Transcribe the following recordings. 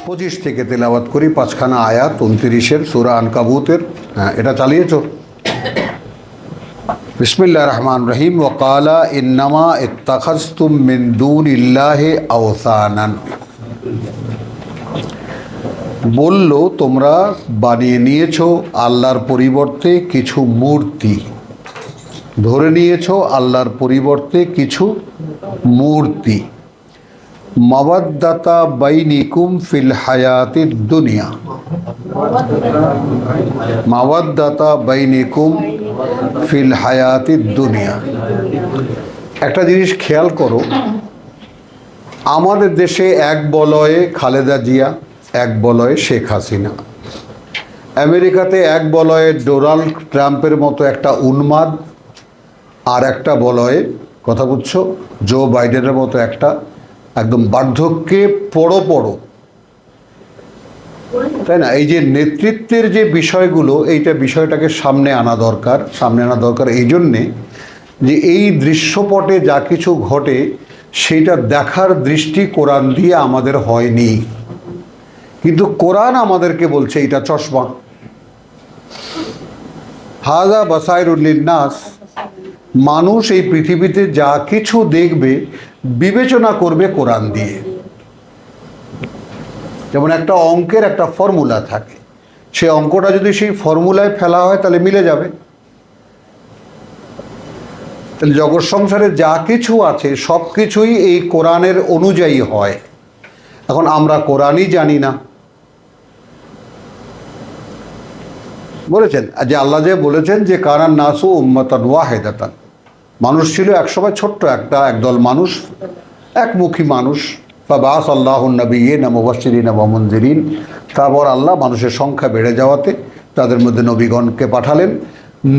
25 থেকে তেলাওয়াত করি 5খানা আয়াত 29-এর সূরা আনকাবুতের। হ্যাঁ, এটা চালিয়েছো? বিসমিল্লাহির রহমানির রহিম। ওয়া ক্বালা ইন্নামা ইত্তাখাযতুম মিন দুনিল্লাহি আওসানান। বলল, তোমরা বানিয়ে নিয়েছো আল্লাহর পরিবর্তে কিছু মূর্তি, ধরে নিয়েছো আল্লাহর পরিবর্তে কিছু মূর্তি। মাওয়াদ্দাতা বাইনিকুম ফিল হায়াতিদ দুনিয়া, মাওয়াদ্দাতা বাইনিকুম ফিল হায়াতিদ দুনিয়া। একটা জিনিস খেয়াল করো, আমাদের দেশে এক বলয়ে খালেদা জিয়া, এক বলয়ে শেখ হাসিনা। আমেরিকাতে এক বলয়ে ডোনাল্ড ট্রাম্পের মতো একটা উন্মাদ, আর একটা বলয়ে, কথা বুঝছো, জো বাইডেনের মতো একটা একদম বার্ধক্যে পড়ো, তাই না? এই যে নেতৃত্বের যে বিষয়গুলো, বিষয়টাকে সামনে আনা দরকার এই জন্যে যে এই দৃশ্যপটে যা কিছু ঘটে সেইটা দেখার দৃষ্টি কোরআন দিয়ে আমাদের হয়নি, কিন্তু কোরআন আমাদেরকে বলছে এটা চশমা। হাযা বাসায়রুল লিন্নাস। মানুষ এই পৃথিবীতে যা কিছু দেখবে বিবেচনা করবে কোরআন দিয়ে। যেমন একটা অঙ্কের একটা ফর্মুলা থাকে, সেই অঙ্কটা যদি সেই ফর্মুলায় ফেলা হয় তাহলে মিলে যাবে। তাহলে জগৎ সংসারে যা কিছু আছে সব কিছুই এই কোরআনের অনুযায়ী হয়। এখন আমরা কোরআনই জানি না। বলেছেন যে আল্লাহ যে বলেছেন যে কানান নাসু উম্মাতান ওয়াহিদাতান, মানুষ ছিল একসময় ছোট্ট একদল মানুষ, একমুখী মানুষ। ফাবাস আল্লাহুন নবিয়্যিনা মুবাশশিরিনা ওয়া মুনযিরিন। তারপর আল্লাহ মানুষের সংখ্যা বেড়ে যাওয়াতে তাদের মধ্যে নবীগণকে পাঠালেন।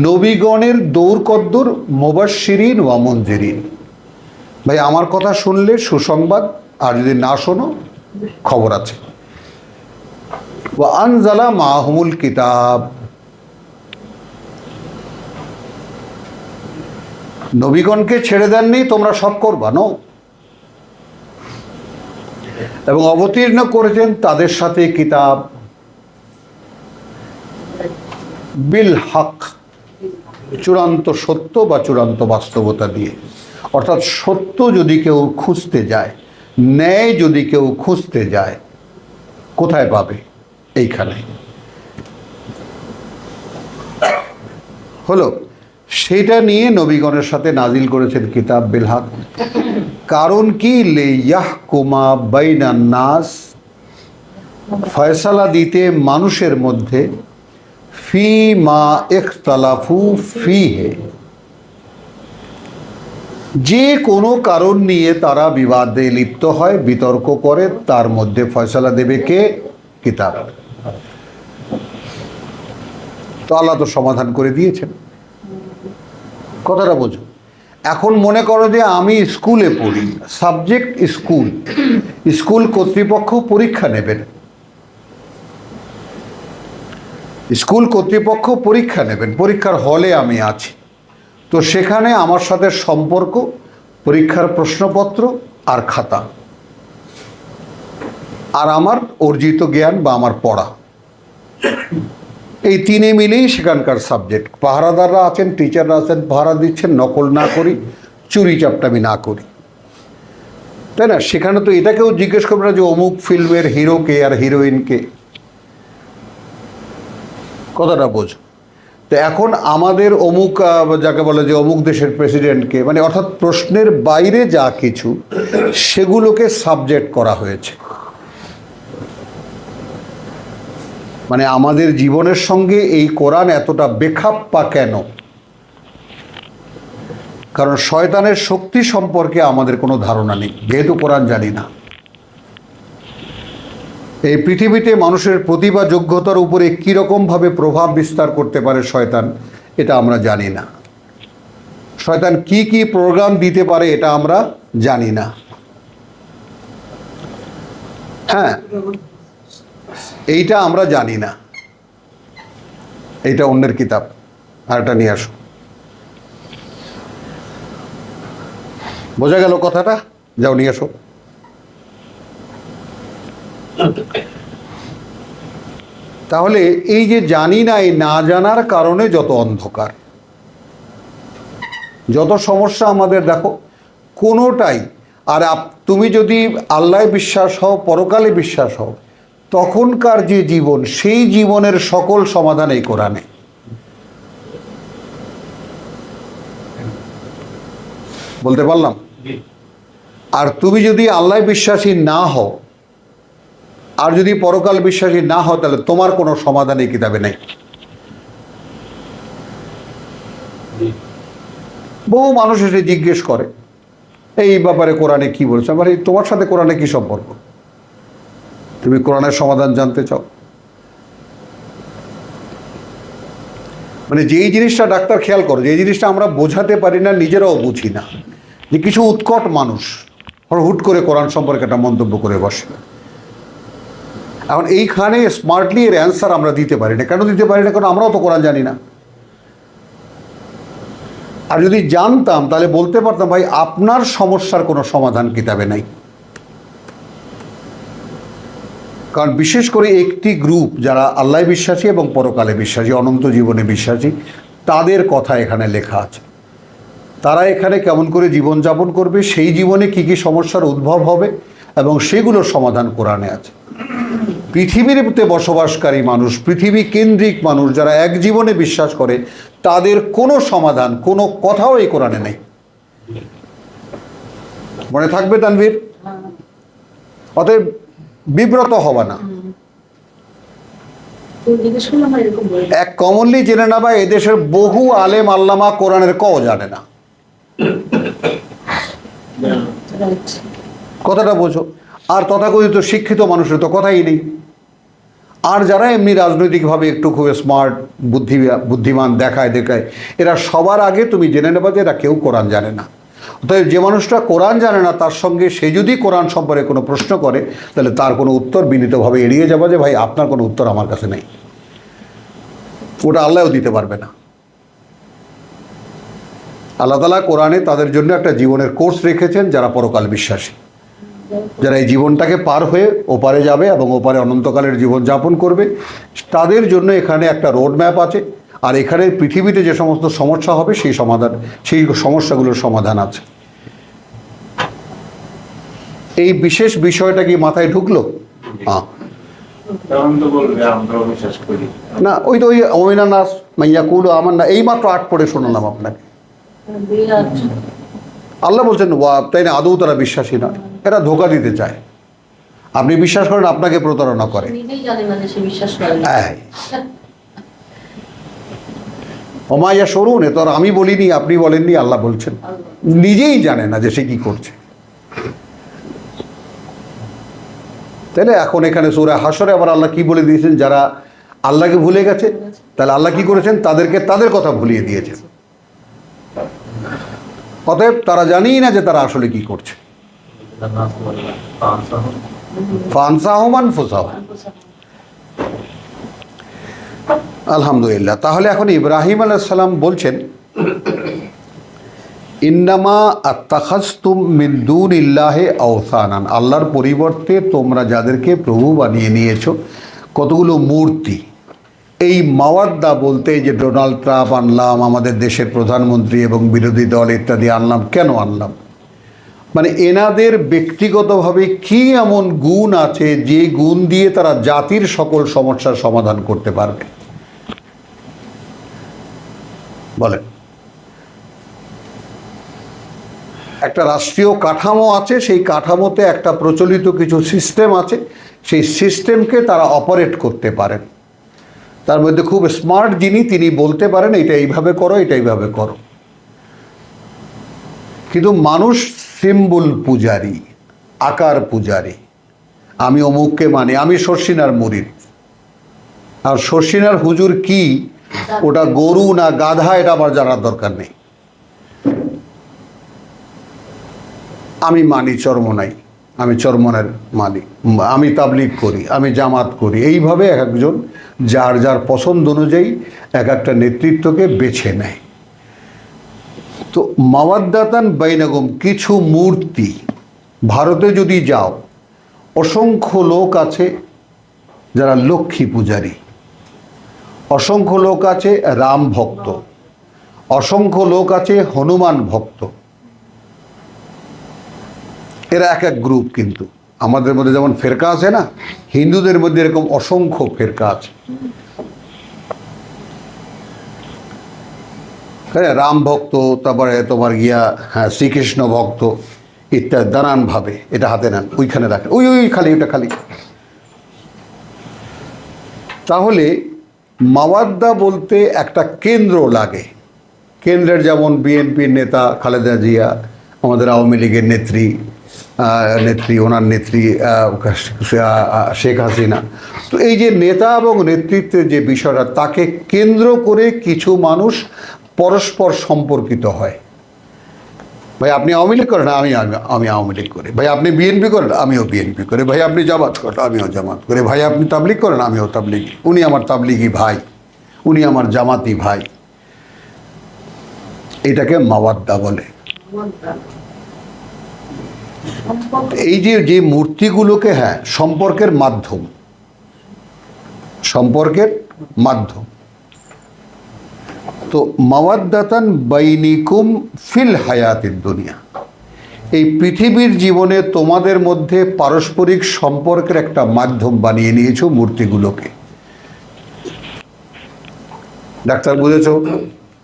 নবীগণের দৌড় কদ্দুর মুবাশশিরিন ওয়া মুনযিরিন। ভাই, আমার কথা শুনলে সুসংবাদ, আর যদি না শোনো খবর আছে। ওয়া আনজালা মাহুমুল কিতাব। নবীগণকে ছেড়ে দেননি তোমরা সব করবা, নো। এবং অবতীর্ণ করেছেন তাদের সাথে কিতাব বিল হক, চূড়ান্ত সত্য বা চূড়ান্ত বাস্তবতা দিয়ে। অর্থাৎ সত্য যদি কেউ খুঁজতে যায়, ন্যায় যদি কেউ খুঁজতে যায়, কোথায় পাবে? এইখানে হলো। সেটা নিয়ে নবীগণের সাথে নাজিল করেছেন কিতাব বিল হক। কারণ কি? লিয়াহকুমা বাইনান নাস, ফয়সালা দিতে মানুষের মধ্যে, ফি মা ইখতালাফু ফিহে, যে কোনো কারণ নিয়ে তারা বিবাদে লিপ্ত হয়, বিতর্ক করে, তার মধ্যে ফয়সালা দেবে কে? কিতাব। তো আল্লাহ তো সমাধান করে দিয়েছেন। কথাটা বোঝো। এখন মনে করো যে আমি স্কুলে পড়ি, সাবজেক্ট স্কুল, স্কুল কর্তৃপক্ষ পরীক্ষা নেবেন, স্কুল কর্তৃপক্ষ পরীক্ষা নেবেন, পরীক্ষার হলে আমি আছি। তো সেখানে আমার সাথে সম্পর্ক পরীক্ষার প্রশ্নপত্র আর খাতা, আর আমার অর্জিত জ্ঞান বা আমার পড়া, এই তিনে মিলেই সেখানকার সাবজেক্ট। পাহারাদাররা আছেন, টিচাররা আছেন, পাহারা দিচ্ছেন, নকল না করি, চুরি চাপটামি না করি, তাই না? সেখানে তো এটাকেও জিজ্ঞেস করবে না যে অমুক ফিল্মের হিরোকে আর হিরোইনকে। কথাটা বোঝো। তো এখন আমাদের অমুক, যাকে বলে যে অমুক দেশের প্রেসিডেন্টকে, মানে অর্থাৎ প্রশ্নের বাইরে যা কিছু সেগুলোকে সাবজেক্ট করা হয়েছে। মানে আমাদের জীবনের সঙ্গে এই কোরআন এতটা বেখাপ্পা কেন? কারণ শয়তানের শক্তি সম্পর্কে আমাদের কোনো ধারণা নেই, যেহেতু কোরআন জানি না। এই পৃথিবীতে মানুষের প্রতিভা যোগ্যতার উপরে কীরকমভাবে প্রভাব বিস্তার করতে পারে শয়তান, এটা আমরা জানি না। শয়তান কি কি প্রোগ্রাম দিতে পারে এটা আমরা জানি না। হ্যাঁ, এইটা আমরা জানি না। এইটা অন্যের কিতাব, আর এটা নিয়ে আসো। বোঝা গেল কথাটা? যাও নিয়ে আসো। তাহলে এই যে জানি না, এই না জানার কারণে যত অন্ধকার, যত সমস্যা আমাদের, দেখো কোনোটাই। আর তুমি যদি আল্লাহ বিশ্বাস হও, পরকালে বিশ্বাস হও, তখনকার যে জীবন, সেই জীবনের সকল সমাধান এই কোরআনে। বলতে পারলাম? আর তুমি যদি আল্লাহ বিশ্বাসী না হও, আর যদি পরকাল বিশ্বাসী না হও, তাহলে তোমার কোনো সমাধান এই কিতাবে নেই। বহু মানুষ এসে জিজ্ঞেস করে এই ব্যাপারে কোরআনে কি বলছে। আমার তোমার সাথে কোরআনে কি সম্পর্ক? তুমি কোরআনের সমাধান জানতে চাও? মানে যেই জিনিসটা, ডাক্তার খেয়াল করো, যেই জিনিসটা আমরা বোঝাতে পারি না, নিজেরাও বুঝি না, যে কিছু উৎকট মানুষ হুট করে কোরআন সম্পর্কে একটা মন্তব্য করে বসে। এখন এইখানে স্মার্টলি এর অ্যান্সার আমরা দিতে পারি না। কেন দিতে পারি না? কারণ আমরাও তো কোরআন জানি না। আর যদি জানতাম তাহলে বলতে পারতাম, ভাই আপনার সমস্যার কোনো সমাধান কিতাবে নাই। কারণ বিশেষ করে একটি গ্রুপ যারা আল্লাহ বিশ্বাসী এবং পরকালে বিশ্বাসী, অনন্ত জীবনে বিশ্বাসী, তাদের কথা এখানে লেখা আছে। তারা এখানে কেমন করে জীবনযাপন করবে, সেই জীবনে কি কি সমস্যার উদ্ভব হবে, এবং সেগুলোর সমাধান কোরআনে আছে। পৃথিবীতে বসবাসকারী মানুষ, পৃথিবী কেন্দ্রিক মানুষ যারা এক জীবনে বিশ্বাস করে, তাদের কোনো সমাধান, কোনো কথাও এই কোরআনে নেই। মনে থাকবে তানভীর? অতএব বিব্রত হবা না। এক কমনলি জেনে না, বা এদেশের বহু আলেম আল্লামা কোরআনের ক জানে না। কথাটা বোঝো। আর তথাকথিত শিক্ষিত মানুষের তো কথাই নেই। আর যারা এমনি রাজনৈতিকভাবে একটু খুব স্মার্ট, বুদ্ধিমান দেখায়, এরা সবার আগে তুমি জেনে নেবা যে এরা কেউ কোরআন জানে না। অতএব যে মানুষটা কোরআন জানে না, তার সঙ্গে সে যদি কোরআন সম্পর্কে কোনো প্রশ্ন করে, তাহলে তার কোনো উত্তর বিনীতভাবে এড়িয়ে যাবে, যে ভাই আপনার কোনো উত্তর আমার কাছে নেই। ওটা আল্লাহও দিতে পারবে না। আল্লাহ তাআলা কোরআনে তাদের জন্য একটা জীবনের কোর্স রেখেছেন, যারা পরকাল বিশ্বাসী, যারা এই জীবনটাকে পার হয়ে ওপারে যাবে এবং ওপারে অনন্তকালের জীবন যাপন করবে, তাদের জন্য এখানে একটা রোড ম্যাপ আছে। আর এখানে পৃথিবীতে যে সমস্ত সমস্যা হবে, সেই সমস্যাগুলোর সমাধান আছে। এই বিশেষ বিষয়টা কি মাথায় ঢুকলো? হ্যাঁ, না ওই তো ওই ওমিনা নাস মাইয়াকুলু আমান্না, এইমাত্র 8 পড়ে শোনালাম আপনাকে। আল্লাহ বলছেন তাই না, আদৌ তারা বিশ্বাসী না, এরা ধোঁকা দিতে চায়। আপনি বিশ্বাস করেন, আপনাকে প্রতারণা করে। ওমাইয়া সরুন, এ তো আর আমি বলিনি, আপনি বলেননি, আল্লাহ বলছেন। নিজেই জানে না যে সে কি করছে। তাহলে এখন এখানে সূরা হাশরে আবার আল্লাহ কি বলে দিয়েছেন, যারা আল্লাহকে ভুলে গেছে, তাহলে আল্লাহ কি করেছেন, তাদেরকে তাদের কথা ভুলিয়ে দিয়েছেন। অতএব তারা জানেই না যে তারা আসলে কি করছে। ফানসাহুম আনফুসাহুম। আলহামদুলিল্লাহ। তাহলে এখন ইব্রাহিম আলাইহিস সালাম বলছেন, ইন্নামা আত্তাখাযতুম মিন দুনিল্লাহি আওসানান, আল্লাহর পরিবর্তে তোমরা যাদেরকে প্রভু বানিয়ে নিয়েছো, কতগুলো মূর্তি। এই মাওয়াদ্দা বলতে যে ডোনাল্ড ট্রাম্প আনলাম, আমাদের দেশের প্রধানমন্ত্রী এবং বিরোধী দল ইত্যাদি আনলাম, কেন আনলাম? মানে এনাদের ব্যক্তিগতভাবে কি এমন গুণ আছে, যে গুণ দিয়ে তারা জাতির সকল সমস্যার সমাধান করতে পারবে? বলেন। একটা রাষ্ট্রীয় কাঠামো আছে, সেই কাঠামোতে একটা প্রচলিত কিছু সিস্টেম আছে, সেই সিস্টেমকে তারা অপারেট করতে পারেন। তার মধ্যে খুব স্মার্ট যিনি, তিনি বলতে পারেন এটা এইভাবে করো, এটা এইভাবে করো। কিন্তু মানুষ সিম্বল পূজারী, আকার পূজারী। আমি অমুককে মানি, আমি শর্ষিনার মুরিদ। আর শর্ষিনার হুজুর কি, ওটা গরু না গাধা, এটা আমার জানার দরকার নেই। আমি মানি চরমনাই, আমি চরমনের মানি, আমি তাবলিগ করি, আমি জামাত করি। এইভাবে একজন যার যার পছন্দ অনুযায়ী এক একটা নেতৃত্বকে বেছে নেয়। তো মাওয়াদ্দাতান বাইনাকুম, কিছু মূর্তি, ভারতে যদি যাও অসংখ্য লোক আছে যারা লক্ষ্মী পূজারী, অসংখ্য লোক আছে রাম ভক্ত, অসংখ্য লোক আছে হনুমান ভক্ত। এরা এক এক গ্রুপ। কিন্তু আমাদের মধ্যে যেমন ফেরকা আছে না, হিন্দুদের মধ্যে এরকম অসংখ্য ফেরকা আছে। হ্যাঁ, রাম ভক্ত, তারপরে তোমার গিয়া শ্রীকৃষ্ণ ভক্ত ইত্যাদি নানান ভাবে। এটা হাতে নেন, ওইখানে রাখেন, ওই ওই খালি, ওটা খালি। তাহলে মাওয়াদ্দা বলতে একটা কেন্দ্র লাগে। কেন্দ্রের যেমন বিএনপির নেতা খালেদা জিয়া, আমাদের আওয়ামী লীগের নেত্রী, ওনার নেত্রী শেখ হাসিনা। তো এই যে নেতা এবং নেতৃত্বের যে বিষয়টা, তাকে কেন্দ্র করে কিছু মানুষ পরস্পর সম্পর্কিত হয়। ভাই আপনি আওয়ামী লীগ করেন, আমি আওয়ামী লীগ করি। ভাই আপনি বিএনপি করেন, আমিও বিএনপি করি। ভাই আপনি জামাত করেন, আমিও জামাত করি। ভাই আপনি তাবলিগ করেন, আমিও তাবলিগি। উনি আমার তাবলিগি ভাই, উনি আমার জামাতি ভাই। এটাকে মাওয়াদ্দা বলে। এই যে মূর্তিগুলোকে, হ্যাঁ, সম্পর্কের মাধ্যম, সম্পর্কের মাধ্যম। তো মাওয়াদ্দাতান বাইনিকুম ফিল হায়াতিদ দুনিয়া, এই পৃথিবীর জীবনে তোমাদের মধ্যে পারস্পরিক সম্পর্কের একটা মাধ্যম বানিয়ে নিয়েছো মূর্তিগুলোকে। ডাক্তার বুঝেছো?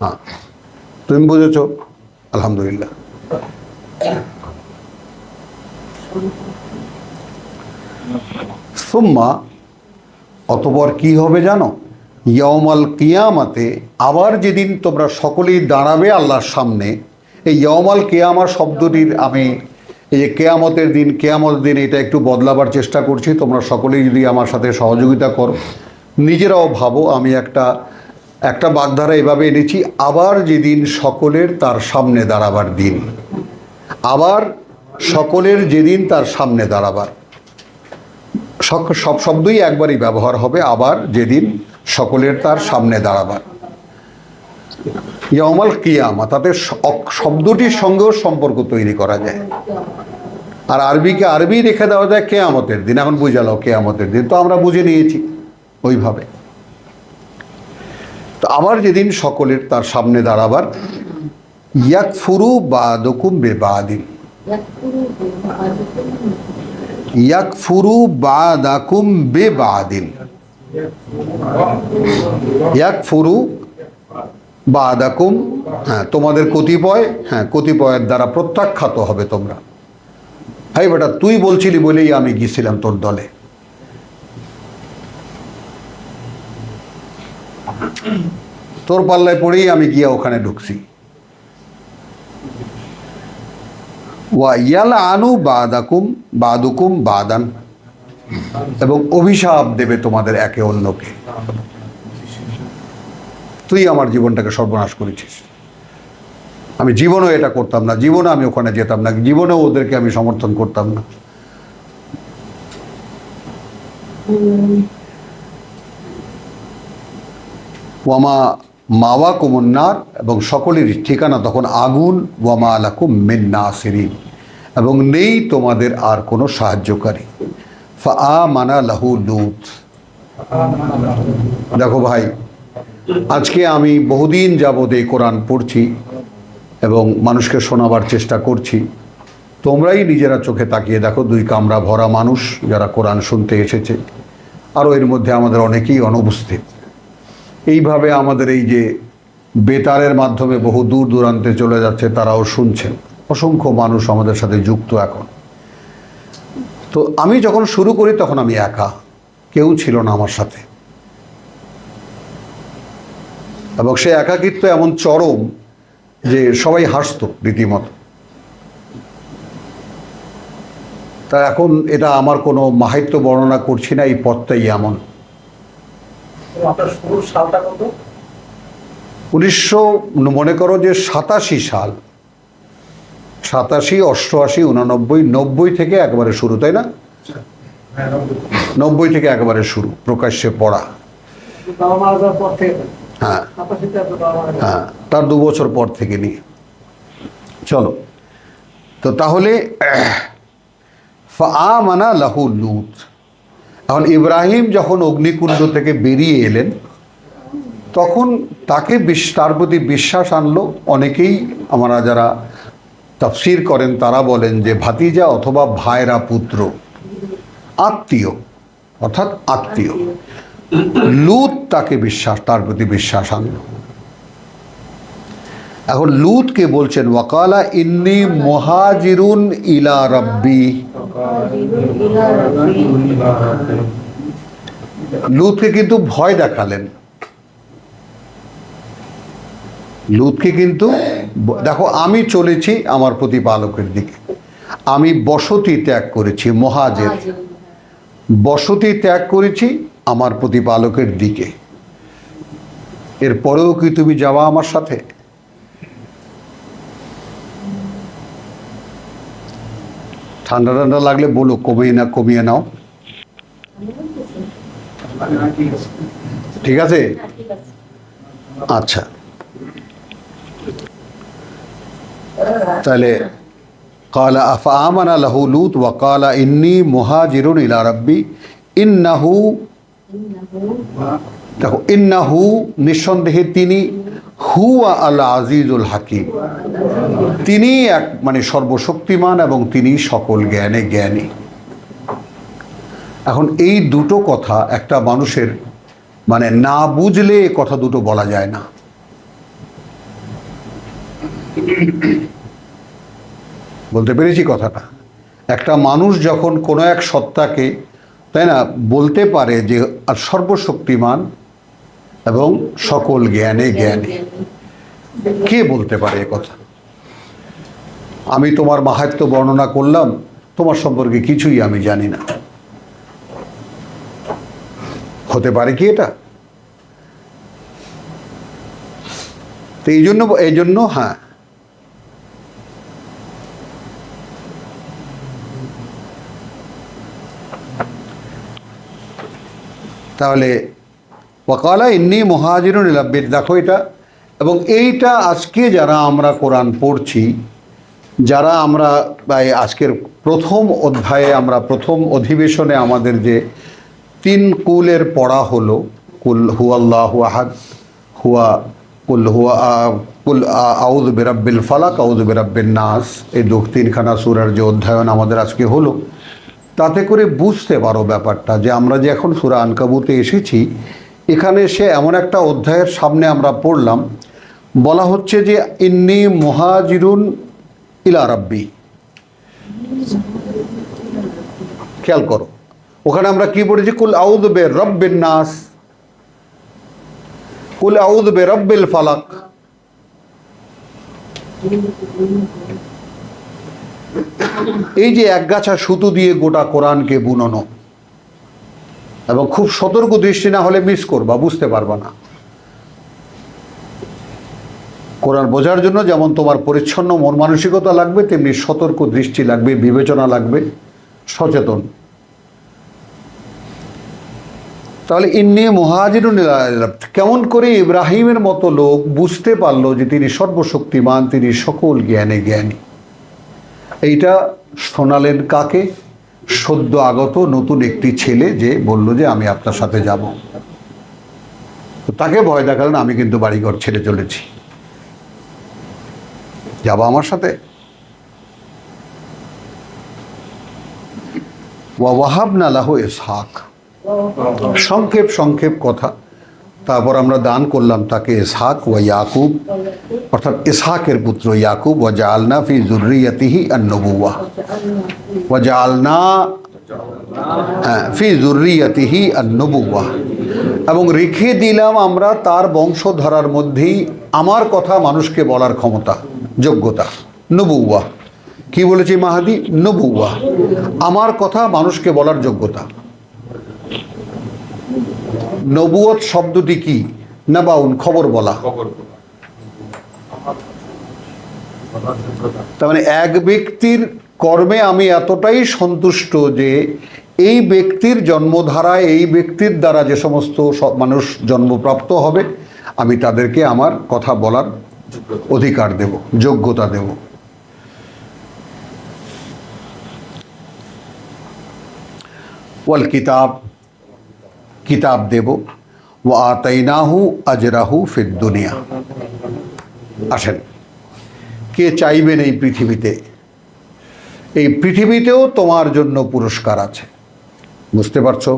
হ্যাঁ, তুমি বুঝেছো? আলহামদুলিল্লাহ। সুম্মা, অতঃপর কি হবে জানো? ইয়াউমাল কিয়ামাতে, আবার যেদিন তোমরা সকলেই দাঁড়াবে আল্লাহর সামনে। এই ইয়াউমাল কিয়ামা শব্দটির আমি এই যে কেয়ামতের দিন এটা একটু বদলাবার চেষ্টা করছি। তোমরা সকলেই যদি আমার সাথে সহযোগিতা করো, নিজেরাও ভাবো। আমি একটা বাগধারা এভাবে এনেছি, আবার যেদিন সকলের তার সামনে দাঁড়াবার দিন। আবার সকলের যেদিন তার সামনে দাঁড়াবার, সব শব্দই একবারই ব্যবহার হবে। আবার যেদিন সকলের তার সামনে দাঁড়াবার, ইয়াউমাল কিয়ামা, তাতে শব্দটির সঙ্গেও সম্পর্ক তৈরি করা যায়। আর আরবিকে আরবি রেখে দেওয়া যায় কেয়ামতের দিন। এখন বুঝালো কেয়ামতের দিন, তো আমরা বুঝে নিয়েছি ওইভাবে। তো আবার যেদিন সকলের তার সামনে দাঁড়াবার, ইয়াকফুরু বাদুকুম বিবাদিন, ইয়াকফুরু বাদাকুম বিবাদিন, ইয়াকফুরু বাদাকুম, হ্যাঁ, তোমাদের কতিপয়ের দ্বারা প্রত্যাখ্যাত হবে তোমরা। হাই বেটা, তুই বলছিলি বলেই আমি গিয়েছিলাম তোর দলে। তোর পাল্লায় পড়েই আমি গিয়ে ওখানে ঢুকছি। ওয়া ইয়ালআনু বাদুকুম বাদান, এবং অভিশাপ দেবে তোমাদের একে অন্যকে। তুই আমার জীবনটাকে সর্বনাশ করেছিস, আমি জীবনেও এটা করতাম না, জীবনে আমি ওখানে যেতাম না, জীবনেও ওদেরকে আমি সমর্থন করতাম না। ওয়ামা মাওয়া কুমুন্নার, এবং সকলের ঠিকানা তখন আগুন। ওয়ামা আলাকুম মিন নাসিরিন, এবং নেই তোমাদের আর কোনো সাহায্যকারী। ফাআমানা লাহু লূত। দেখো ভাই, আজকে আমি বহুদিন যাবৎ এই কোরআন পড়ছি এবং মানুষকে শোনাবার চেষ্টা করছি। তোমরাই নিজেরা চোখে তাকিয়ে দেখো, 2 কামরা ভরা মানুষ যারা কোরআন শুনতে এসেছে, আরও এর মধ্যে আমাদের অনেকেই অনুপস্থিত। এইভাবে আমাদের এই যে বেতারের মাধ্যমে বহু দূর দূরান্তে চলে যাচ্ছে, তারাও শুনছেন। অসংখ্য মানুষ আমাদের সাথে যুক্ত এখন। তো আমি যখন শুরু করি তখন আমি একা, কেউ ছিল না আমার সাথে। এবং সে একাকিত্ব এমন চরম যে সবাই হাসতো রীতিমতো। তা এখন এটা আমার কোনো মাহাত্ম্য বর্ণনা করছি না, এই পথটাই এমন। 1900 মনে করো যে 87 সাল, 87, 88, 89, 90 থেকে একেবারে শুরু, তাই না? 90 থেকে একেবারে শুরু প্রকাশ্যে পড়া। হ্যাঁ হ্যাঁ, তার 2 বছর পর থেকে নিয়ে চলো। তো তাহলে ফাআমানা লাহু লূত। এখন ইব্রাহিম যখন অগ্নিকুণ্ড থেকে বেরিয়ে এলেন, তখন তাকে তার প্রতি বিশ্বাস আনলো। অনেকেই আমরা যারা তাফসীর করেন তারা বলেন যে ভাতিজা অথবা ভাইরা পুত্র, আত্মীয়, অর্থাৎ আত্মীয়। লূত তার প্রতি বিশ্বাস আনলো। এখন লূতকে বলছেন ওয়াকালা ইন্নী মুহাজিরুন ইলা রাব্বি। লূতকে কিন্তু ভয় দেখালেন। লূতকে কিন্তু দেখো, আমি চলেছি আমার প্রতিপালকের দিকে, আমি বসতি ত্যাগ করেছি, মুহাজির, বসতি ত্যাগ করেছি আমার প্রতিপালকের দিকে। এরপরেও কি তুমি যাওয়া আমার সাথে? ঠান্ডা ঠান্ডা লাগলে বলো, কমিয়ে নাও। ঠিক আছে, আচ্ছা। তাহলে কালা আফা আমানা লাহু লূত ওয়া কালা ইন্নী মুহাজিরুন ইলা রাব্বি ইন্নাহু। দেখো, ইন্নাহু নিঃসন্দেহে তিনি, হুয়া আল আজিজুল হাকিম, তিনি এক মানে সর্বশক্তিমান এবং তিনি সকল জ্ঞানে জ্ঞানী। এখন এই দুটো কথা একটা মানুষের মানে না বুঝলে এ কথা দুটো বলা যায় না। বলতে পেরেছি কথাটা? একটা মানুষ যখন কোনো এক সত্তাকে, তাই না, বলতে পারে যে সর্বশক্তিমান এবং সকল জ্ঞানে জ্ঞানী, কে বলতে পারে এ কথা? আমি তোমার মাহাত্ম্য বর্ণনা করলাম, তোমার সম্পর্কে কিছুই আমি জানি না, হতে পারে কি এটা? তো এই জন্য হ্যাঁ, তাহলে ওয়াকালা ইন্নী মুহাজিরুন ইলা রাব্বি। দেখো এটা, এবং এইটা আজকে যারা আমরা কোরআন পড়ছি, যারা আমরা আজকের প্রথম অধ্যায়ে, আমরা প্রথম অধিবেশনে আমাদের যে 3 কুলের পড়া হলো, কুল হুয়াল্লাহু আহাদ, কুল আউযু বিরাব্বিল ফালাক, আউযু বিরাব্বিন নাস, এই 3খানা সূরার যে অধ্যয়ন আমাদের আজকে হলো, তাতে করে বুঝতে পারো ব্যাপারটা যে আমরা যে এখন সূরা আনকাবুতে এসেছি, এখানে সে এমন একটা অধ্যায়ের সামনে আমরা পড়লাম, বলা হচ্ছে যে ইন্নী মুহাজিরুন ইলা রাব্বি। খেয়াল করো, ওখানে আমরা কি পড়েছি? কুল আউযু বিরাব্বিন নাস, কুল আউযু বিরাব্বিল ফালাক। এই যে একগাছা সুতো দিয়ে গোটা কোরআনকে বুননো, এবং খুব সতর্ক দৃষ্টি না হলে মিস করবা, বুঝতে পারবা না। কোরআন বোঝার জন্য যেমন তোমার পরিচ্ছন্ন মন মানসিকতা লাগবে, তেমনি সতর্ক দৃষ্টি লাগবে, বিবেচনা লাগবে, সচেতন। তাহলে ইন্নী মুহাজিরুন ইলা রাব্বি, কেমন করে ইব্রাহিমের মতো লোক বুঝতে পারলো যে তিনি সর্বশক্তিমান, তিনি সকল জ্ঞানে জ্ঞানী? এইটা শোনালেন কাকে? সদ্য আগত নতুন একটি ছেলে, যে বলল যে আমি আপনার সাথে যাব। তাকে ভয় দেখালেন, আমি কিন্তু বাড়িঘর ছেড়ে চলেছি, যাবো আমার সাথে? ওয়া ওয়াহাবনা লাহু ইসহাক, সংক্ষেপ কথা। তারপর আমরা দান করলাম তাকে ইসহাক ওয়া ইয়াকুব, অর্থাৎ ইসহাকের পুত্র ইয়াকুব। ওয়া জাআলনা ফি যুররিয়াতিহি আন-নবুওয়া, ওয়া জাআলনা ফি যুররিয়াতিহি আন-নবুওয়া, এবং রেখে দিলাম আমরা তার বংশধারার মধ্যেই আমার কথা মানুষকে বলার ক্ষমতা, যোগ্যতা। নবুওয়া কি বলেছি মাহাদি? নবুওয়া, আমার কথা মানুষকে বলার যোগ্যতা। নবুয়ত শব্দটি কি? নাবাউন, খবর বলা। তার মানে এক ব্যক্তির কর্মে আমি এতটাই সন্তুষ্ট যে এই ব্যক্তির জন্মধারায়, এই ব্যক্তির দ্বারা যে সমস্ত মানুষ জন্মপ্রাপ্ত হবে, আমি তাদেরকে আমার কথা বলার অধিকার দেব, যোগ্যতা দেব। ওয়াল কিতাব, কিতাব দেব। ওয়া আতাইনাহু আজরাহু ফিদ দুনিয়া। আসেন, কে চাইবেন এই পৃথিবীতে? এই পৃথিবীতেও তোমার জন্য পুরস্কার আছে, বুঝতে পারছো?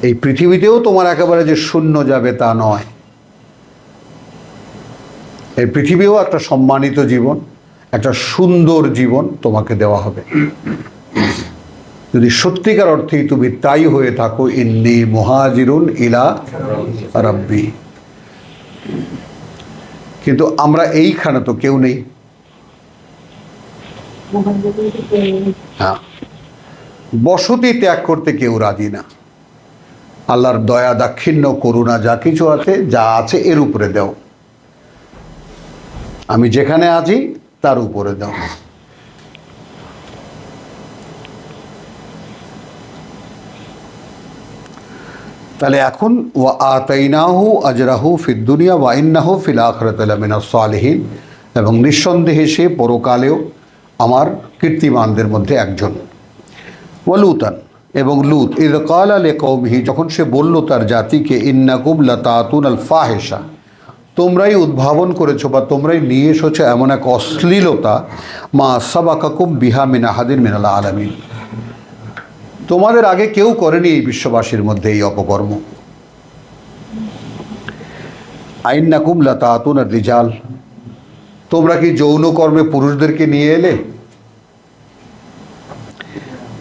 এই পৃথিবীতেও তোমার একেবারে যে শূন্য যাবে তা নয়। এই পৃথিবীও একটা সম্মানিত জীবন, একটা সুন্দর জীবন তোমাকে দেওয়া হবে, যদি সত্যিকার অর্থেই তুমি তাই হয়ে থাকো। ইন্নী মুহাজিরুন ইলা রাব্বি। কিন্তু আমরা এইখানে তো কেউ নেই। হ্যাঁ, বসতি ত্যাগ করতে কেউ রাজি না। আল্লাহর দয়া দাক্ষিণ্য করুণা যা কিছু আছে, যা আছে এর উপরে দাও, আমি যেখানে আছি তার উপরে দাও। তাহলে এখন ওয়া আতাইনাহু আজরাহু ফিদ দুনিয়া ওয়া ইন্নাহু ফিল আখিরাতি লামিনাস সালিহিন, এবং নিঃসন্দেহে সে পরকালেও আমার কীর্তিমানদের মধ্যে একজন। ওয়া লুতান, এবং লুত ইয ক্বালা লিকওমিহি, যখন সে বলল তার জাতিকে, ইন্নাকুম লাতাতুনাল ফাহিশা, তোমরাই উদ্ভাবন করেছো বা তোমরাই নিয়ে এসেছো এমন এক অশ্লীলতা, মা সাবাকাকুম বিহা মিন আহাদিন মিনাল আলামিন, তোমাদের আগে কেউ করেনি এই বিশ্ববাসীর মধ্যে এই অপকর্ম। আইন্নাকুম লাতাতুনার রিজাল, তোমরা কি যৌন কর্মে পুরুষদেরকে নিয়ে এলে?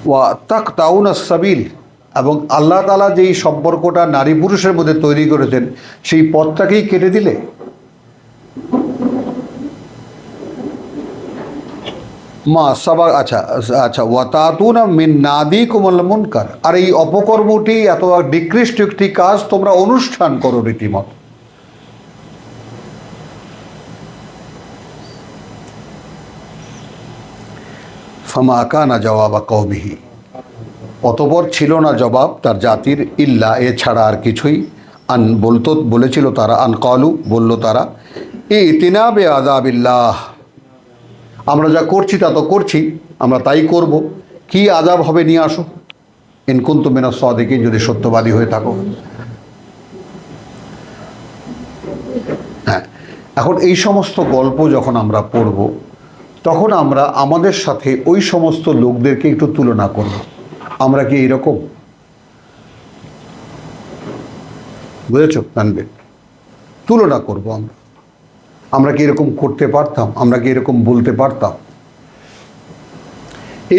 ওয়া তাকতাউনাস সাবিল, এবং আল্লাহ তাআলা যেই সম্পর্কটা নারী পুরুষের মধ্যে তৈরি করেছেন সেই পথটাকেই কেটে দিলে। মা সাবা, আচ্ছা আচ্ছা, ওয়াতাতুনা মিন নাদিকুমুল মুনকার, আর এই অপকর্মটি, এত নিকৃষ্ট একটি কাজ তোমরা অনুষ্ঠান করো রীতিমত। ফামা কানা জওয়াবা কওমিহি, অতঃপর ছিল না জবাব তার জাতির, ইল্লা, এছাড়া আর কিছুই, বলেছিল তারা, আন কালু, বলল তারা, ইতিনাবে আযাবিল্লাহ, আমরা যা করছি তা তো করছি, আমরা তাই করব, কি আযাব হবে নিয়ে আসো, ইন কুনতুম মিনাস সাদিকিন, যদি সত্যবাদী হয়ে থাকো। হ্যাঁ, এখন এই সমস্ত গল্প যখন আমরা পড়ব, তখন আমরা আমাদের সাথে ওই সমস্ত লোকদেরকে একটু তুলনা করব। আমরা কি এইরকম? বুঝেছ? জানবে, তুলনা করব আমরা। আমরা কি এরকম করতে পারতাম? আমরা কি এরকম বলতে পারতাম?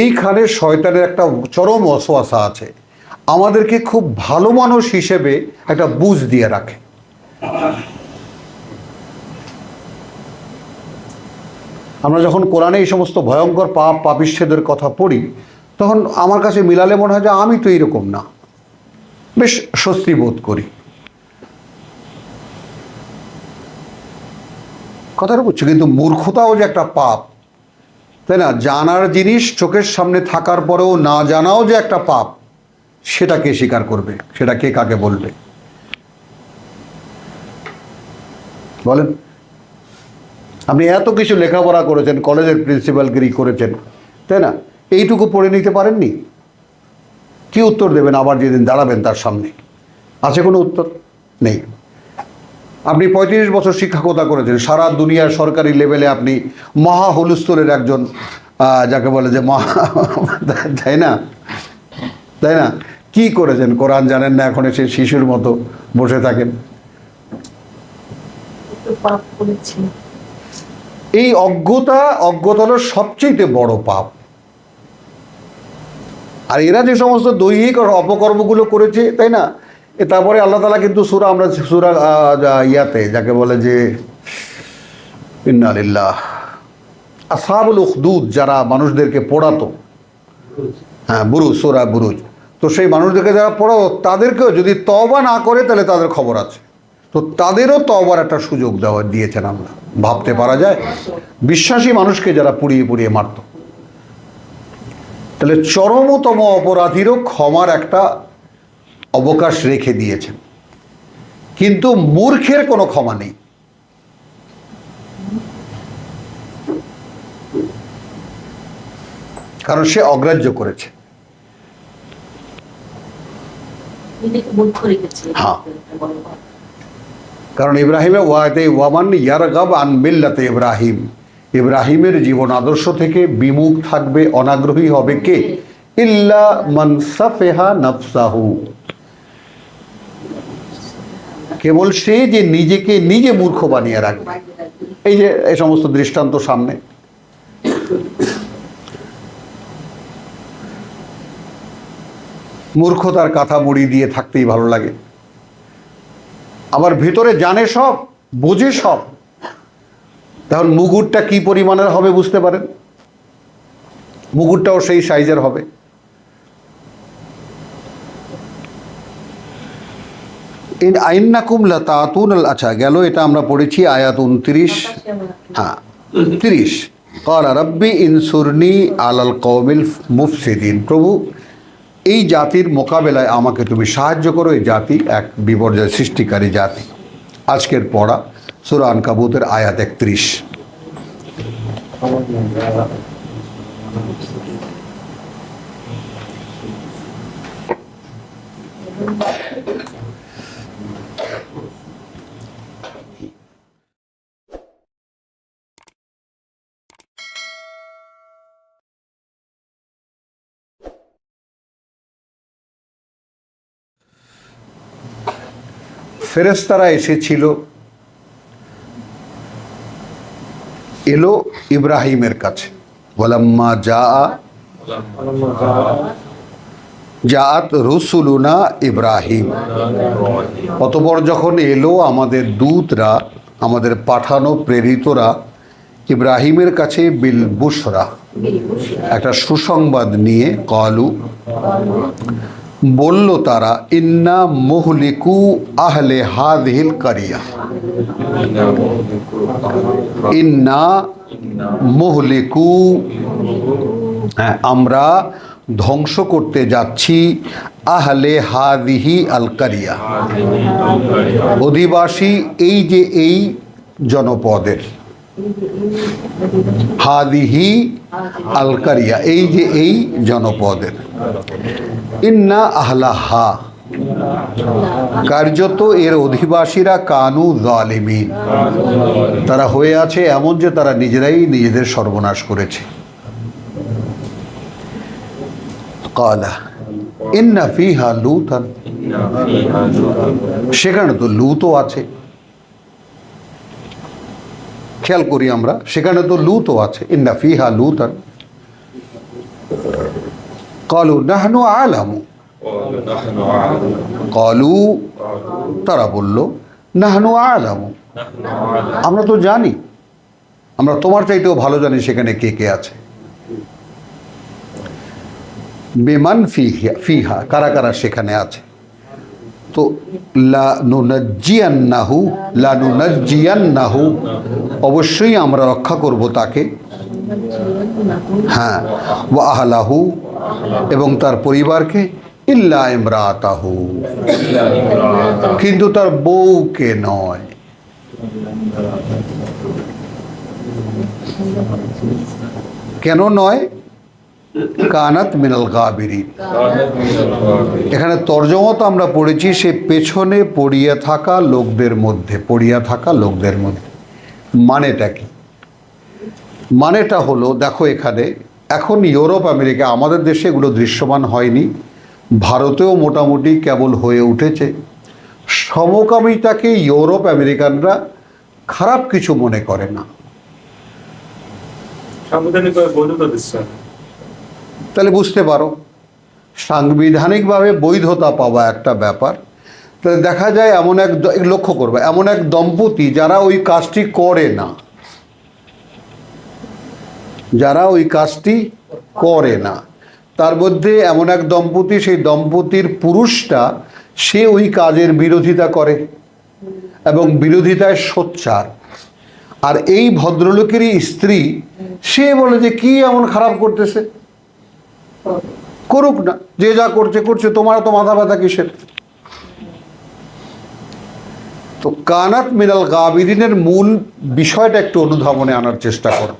এইখানে শয়তানের একটা চরম ওয়াসওয়াসা আছে, আমাদেরকে খুব ভালো মানুষ হিসেবে একটা বুঝ দিয়ে রাখে। আমরা যখন কোরআনে এই সমস্ত ভয়ঙ্কর পাপ পাপিষ্ঠেদের কথা পড়ি, তখন আমার কাছে মিলালে মনে হয় যে আমি তো এইরকম না, বেশ স্বস্তি বোধ করি। কথাটা বুঝছো? কিন্তু মূর্খতাও যে একটা পাপ, তাই না? জানার জিনিস চোখের সামনে থাকার পরেও না জানাও যে একটা পাপ, সেটা কে স্বীকার করবে? সেটা কে কাকে বলবে? বলেন। আপনি এত কিছু লেখাপড়া করেছেন, কলেজের প্রিন্সিপালগিরি করেছেন, তাই না? এইটুকু পড়ে নিতে পারেননি? কি উত্তর দেবেন আবার যেদিন দাঁড়াবেন তার সামনে? আছে কোনো উত্তর? নেই। আপনি 35 বছর শিক্ষকতা করেছেন, সারা দুনিয়ার সরকারি লেভেলে আপনি মহা হুলস্থলের একজন, যাকে বলে যে মহা, তাই না? তাই না? কি করেছেন? কোরআন জানেন না, এখন এসে শিশুর মতো বসে থাকেন। এই অজ্ঞতা হলো সবচেয়ে বড় পাপ। আর এরা যে সমস্ত দৈহিক অপকর্মগুলো করেছে, তাই না? তারপরে আল্লাহ তাআলা কিন্তু আমরা সূরা ইয়াতে যাকে বলে যে ইন্না লিল্লাহ, আসহাবুল উখদুদ, যারা মানুষদেরকে পোড়াতো, হ্যাঁ, বুরুজ, সূরা বুরুজ, তো সেই মানুষদেরকে যারা পোড়াতো তাদেরকেও যদি তওবা না করে তাহলে তাদের খবর আছে, তো তাদেরও তওবার একটা সুযোগ দিয়েছেন আল্লাহ। ভাবতে পারা যায়? বিশ্বাসী মানুষকে যারা পুড়িয়ে পুড়িয়ে মারত, তাহলে চরমতম অপরাধীরও ক্ষমার একটা অবকাশ রেখে দিয়েছেন। কিন্তু মূর্খের কোনো ক্ষমা নেই। কারণ সে অগ্রাহ্য করেছে। হ্যাঁ, কারণ ইব্রাহিমের ওয়াদে ওয়ামান ইয়ারগাব আন মিল্লাতে ইব্রাহিম, ইব্রাহিমের জীবন আদর্শ থেকে বিমুখ থাকবে, অনাগ্রহী হবে কে? ইল্লা মান সাফেহা নাফসাহু, কেবল সে যে নিজেকে নিজে মূর্খ বানিয়ে রাখবে। এই যে এই সমস্ত দৃষ্টান্ত সামনে, মূর্খতার কাঁথা মুড়ি দিয়ে থাকতেই ভালো লাগে, আবার ভেতরে জানে সব, বোঝে সব। তখন মুগুরটা কি পরিমাণের হবে বুঝতে পারেন, মুগুরটাও সেই সাইজের হবে। আইন্নাকুম লাতাতুনাল, আচ্ছা গেল, এটা আমরা পড়েছি আয়াত 29, হ্যাঁ 30। ক্বালা রাব্বি ইনসুরনি আলাল কওমিল মুফসিদিন, প্রভু এই জাতির মোকাবেলায় আমাকে তুমি সাহায্য করো, এই জাতি এক বিপর্যয় সৃষ্টিকারী জাতি। আজকের পড়া সূরা আনকাবুতের আয়াত 31। ফেরেশতারা এসেছিল, এলো ইব্রাহিমের কাছে, ওয়ালাম্মা জাআত রুসুলুনা ইব্রাহিম, অতঃপর যখন এলো আমাদের দূতরা, আমাদের পাঠানো প্রেরিতরা ইব্রাহিমের কাছে বিল বুশরা, একটা সুসংবাদ নিয়ে, ক্বালু বলল তারা, ইন্না মুহলিকু আহলে হাযিহিল কারিয়া, ইন্না মুহলিকু, হ্যাঁ আমরা ধ্বংস করতে যাচ্ছি, আহলে হাযিহি আল কারিয়া, অধিবাসী এই যে এই জনপদের, হাদিহি আল কারিয়া এই যে এই জনপদের, ইন্না আহলাহা, কার্যত এর অধিবাসীরা কানু যালিমিন, তারা হয়ে আছে এমন যে তারা নিজেরাই নিজেদের সর্বনাশ করেছে। ক্বালা ইন্না ফিহা লূতান, সেখানে তো লূতও আছে, খেয়াল করি আমরা, সেখানে তো লূতও আছে, ইন্না ফিহা লূতান। ক্বালু নাহনু আ'লামু, ক্বালু তারা বলল, নাহনু আ'লামু, আমরা তো জানি, আমরা তোমার চাইতেও ভালো জানি সেখানে কে কে আছে। বিমান ফিহা, কারা কারা সেখানে আছে। তো লানুনাজ্জিয়ান্নাহু, অবশ্যই আমরা রক্ষা করব তাকে, হ্যাঁ, ওয়া আহলাহু, এবং তার পরিবারকে, ইল্লা ইমরাতাহু, কিন্তু তার বউকে নয়। কেন নয়? কানাত মিনাল গাবিরিন, এখানে তর্জমা তো আমরা পড়েছি সে পেছনে পড়িয়া থাকা লোকদের মধ্যে, পড়িয়া থাকা লোকদের মধ্যে। মানেটা কি? মানেটা হলো, দেখো এখানে এখন ইউরোপ আমেরিকা, আমাদের দেশে এগুলো দৃশ্যমান হয়নি, ভারতেও মোটামুটি কেবল হয়ে উঠেছে। সমকামিতাকে ইউরোপ আমেরিকানরা খারাপ কিছু মনে করে না। তাহলে বুঝতে পারো, সাংবিধানিকভাবে বৈধতা পাওয়া একটা ব্যাপার। তাহলে দেখা যায় এমন এক, লক্ষ্য করবে, এমন এক দম্পতি যারা ওই কাজটি করে না, যারা ওই কাজটি করে না, তার মধ্যে এমন এক দম্পতি, সেই দম্পতির পুরুষটা সে ওই কাজের বিরোধিতা করে এবং বিরোধিতায় সোচ্চার, আর এই ভদ্রলোকেরই স্ত্রী সে বলে যে কি এমন খারাপ করতেছে, করুক না, যে যা করছে করছে, তোমার তো মাথা ব্যথা কিসের? তো কানাত মিনাল গাবিরিনের মূল বিষয়টা একটু অনুধাবনে আনার চেষ্টা করো।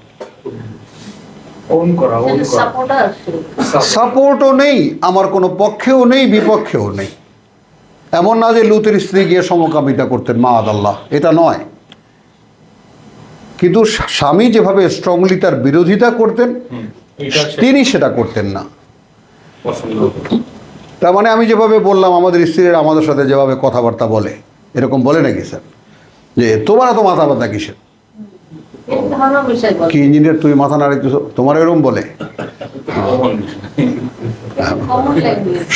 সাপোর্টও নেই, আমার কোনো পক্ষেও নেই, বিপক্ষেও নেই, এমন না যে লুতের স্ত্রী গিয়ে সমকামিতা করতেন মাআদাল্লাহ, এটা নয়। কিন্তু স্বামী যেভাবে স্ট্রংলি তার বিরোধিতা করতেন তিনি সেটা করতেন না। তার মানে আমি যেভাবে বললাম আমাদের স্ত্রীরা আমাদের সাথে যেভাবে কথাবার্তা বলে, এরকম বলে নাকি স্যার যে তোমার এত মাথা ব্যথা কিসের, কি ইঞ্জিনিয়ার তুমি মাথা নাড়াইতেছো, তোমার এরকম বলে?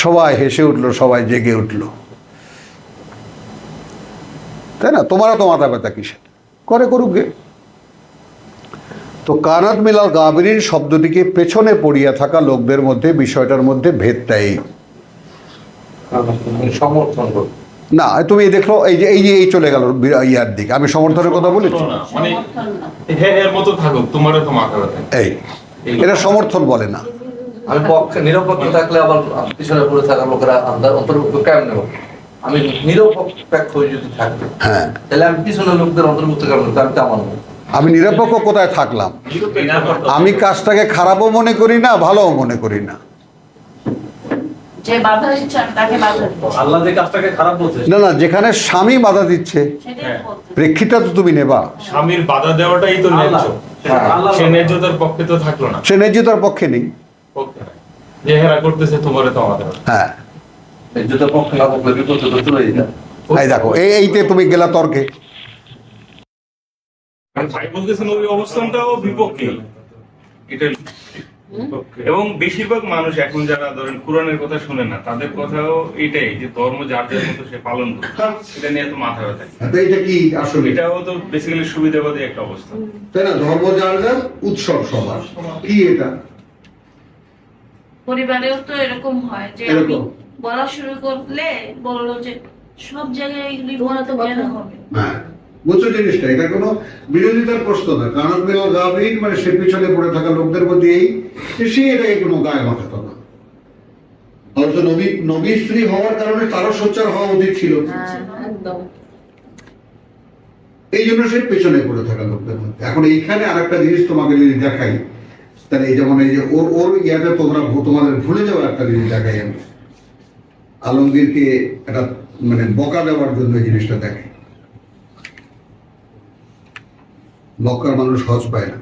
সবাই হেসে উঠলো, সবাই জেগে উঠলো, তাই না? তোমার এত মাথা ব্যথা কিসের, করে করুক গে। তো কানাত মিলাল গাবিরিন শব্দটিকে পেছনে পড়িয়া থাকা লোকদের মধ্যে বিষয়টার মধ্যে ভেদটাই সমর্থন না। তুমি দেখলো এই চলে গেল ইয়ার দিকে, আমি সমর্থনের কথা বলেছি, এই এটা সমর্থন বলে না। আমি পক্ষে নিরপেক্ষ থাকলে আবার পিছনে পড়ে থাকা লোকেরা অন্তর্ভুক্ত কেমন হবে? আমি নিরপেক্ষ যদি থাকবে, হ্যাঁ, তাহলে আমি পিছনে লোকদের অন্তর্ভুক্ত কেমন? আমি তেমন আমি নিরপেক্ষ কোথায় থাকলাম? আমি কাজটাকে খারাপও মনে করি না, ভালোও মনে করি না। না না, যেখানে স্বামী বাধা দিচ্ছে প্রেক্ষিতটা তো তুমি নেবা। স্বামীর বাধা দেওয়াটাই তো ন্যায্য, সে ন্যায্যতার পক্ষে তো থাকলো না, সে ন্যায্যতার পক্ষে নেই, যে হেরা করতেছে তোমারে তো আমাদের। হ্যাঁ, ন্যায্যতার পক্ষে না থাকলে বিপদে তো চলেই যায়। এই দেখো এইতে তুমি গেলা তর্কে। ভাই বলতেছেন ওই অবস্থানটাও বিপক্ষে এটা, এবং বেশিরভাগ মানুষ এখন যারা ধরেন কোরআনের কথা শুনে না, তাদের কথাও এটাই যে ধর্ম যার যার মতো সে পালন করে, এটা নিয়ে তো মাথা ব্যথা। এটা কি আসলে এটাও তো বেসিক্যালি সুবিধাবাদী একটা অবস্থা, তাই না? ধর্ম যার যার, উৎসব সবার, কি এটা পরিবারেও তো এরকম হয় যে আমি বলা শুরু করলে বললো যে সব জায়গায় এগুলি বলা তো কেন হবে। হ্যাঁ, বুঝছো জিনিসটা, এটা কোনো বিরোধিতার প্রশ্ন না। কানাত মিলাল গাবিরিন মানে সে পিছনে পড়ে থাকা লোকদের মধ্যে এই যে সে এটাকে কোনো গায়ে মাখাতো না। হয়তো নবী স্ত্রী হওয়ার কারণে তারও সোচ্চার হওয়া উচিত ছিল, এই জন্য সে পেছনে পড়ে থাকা লোকদের মধ্যে। এখন এইখানে আর একটা জিনিস তোমাকে যদি দেখাই, তাহলে এই যেমন এই যে ওর ইয়াতে তোমাদের ভুলে যাওয়া একটা জিনিস দেখাই আমি, আলমগীরকে একটা মানে বকা দেওয়ার জন্য এই জিনিসটা দেখাই। মক্কার মানুষ হজ পায় না,